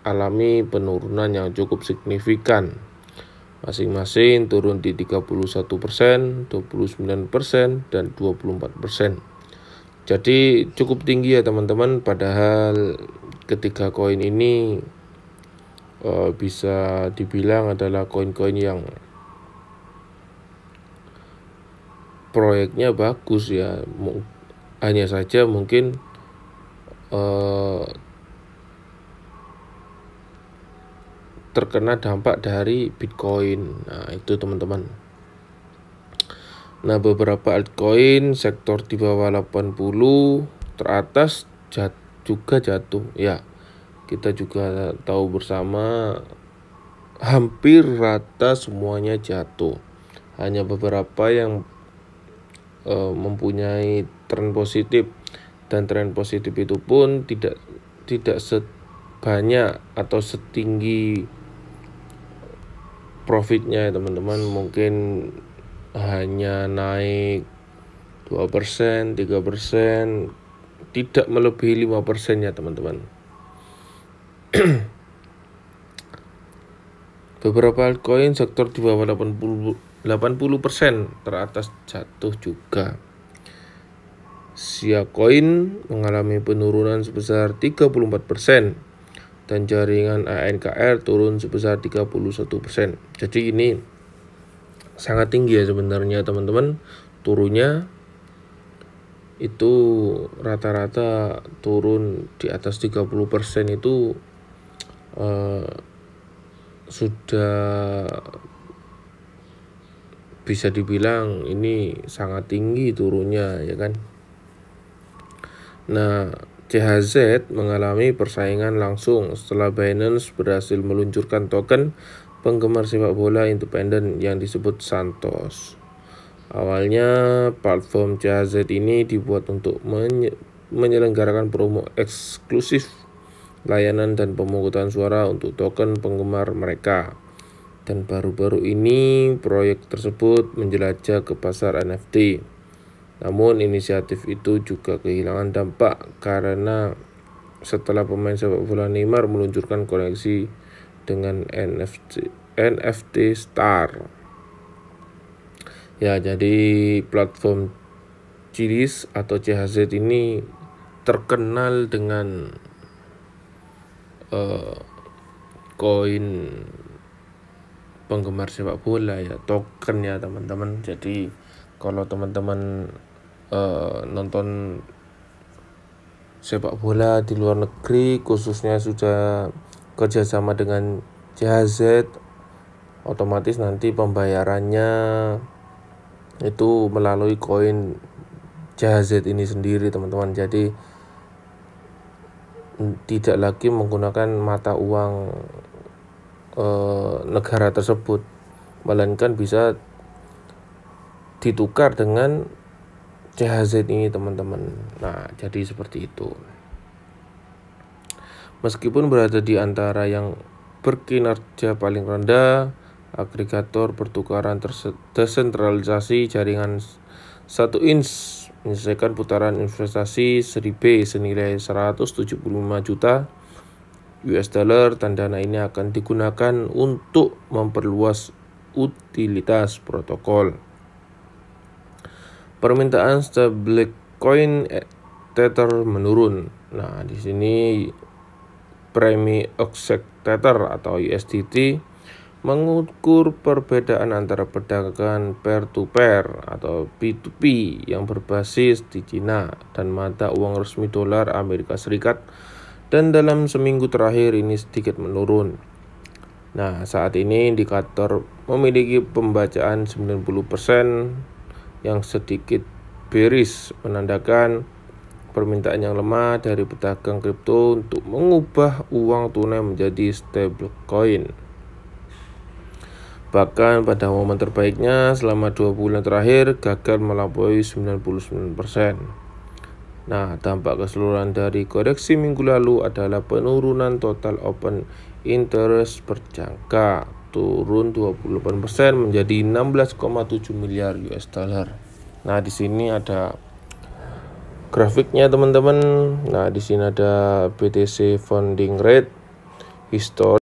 mengalami penurunan yang cukup signifikan. Masing-masing turun di 31%, 29%, dan 24%. Jadi cukup tinggi ya teman-teman, padahal ketiga koin ini bisa dibilang adalah koin-koin yang proyeknya bagus ya. Hanya saja mungkin terkena dampak dari Bitcoin. Nah, itu teman-teman. Nah, beberapa altcoin sektor di bawah 80 teratas juga jatuh. Ya, kita juga tahu bersama hampir rata semuanya jatuh. Hanya beberapa yang mempunyai tren positif, dan tren positif itu pun tidak sebanyak atau setinggi profitnya ya teman-teman. Mungkin hanya naik 2%, 3%, tidak melebihi 5% ya teman-teman. Beberapa altcoin sektor di bawah 80% teratas jatuh juga. Sia Coin mengalami penurunan sebesar 34% dan jaringan ANKR turun sebesar 31%. Jadi ini sangat tinggi ya sebenarnya teman-teman, turunnya itu rata-rata turun di atas 30% itu sudah bisa dibilang ini sangat tinggi turunnya ya kan. Nah, CHZ mengalami persaingan langsung setelah Binance berhasil meluncurkan token penggemar sepak bola independen yang disebut Santos. Awalnya platform CHZ ini dibuat untuk menyelenggarakan promo eksklusif, layanan dan pemungutan suara untuk token penggemar mereka. Dan baru-baru ini proyek tersebut menjelajah ke pasar NFT. Namun inisiatif itu juga kehilangan dampak karena setelah pemain sepak bola Neymar meluncurkan koneksi dengan NFT Star. Ya, jadi platform CHZ atau CHZ ini terkenal dengan koin penggemar sepak bola ya, token ya teman-teman. Jadi kalau teman-teman nonton sepak bola di luar negeri, khususnya sudah kerjasama dengan CHZ, otomatis nanti pembayarannya itu melalui koin CHZ ini sendiri teman-teman. Jadi tidak lagi menggunakan mata uang negara tersebut, melainkan bisa ditukar dengan CHZ ini teman-teman. Nah, jadi seperti itu. Meskipun berada di antara yang berkinerja paling rendah, agregator pertukaran desentralisasi jaringan 1 inch menyelesaikan putaran investasi seri B senilai 175 juta US dollar, dan dana ini akan digunakan untuk memperluas utilitas protokol. Permintaan stablecoin Tether menurun. Nah, di sini premi Oxec Tether atau USDT mengukur perbedaan antara perdagangan peer-to-peer atau P2P yang berbasis di Cina dan mata uang resmi dolar Amerika Serikat, dan dalam seminggu terakhir ini sedikit menurun. Nah, saat ini indikator memiliki pembacaan 90% yang sedikit bearish, menandakan permintaan yang lemah dari pedagang kripto untuk mengubah uang tunai menjadi stablecoin. Bahkan pada momen terbaiknya selama 2 bulan terakhir gagal melampaui 99%. Nah, dampak keseluruhan dari koreksi minggu lalu adalah penurunan total open interest berjangka, turun 28% menjadi 16,7 miliar US dollar. Nah, di sini ada grafiknya teman-teman. Nah, di sini ada BTC funding rate histori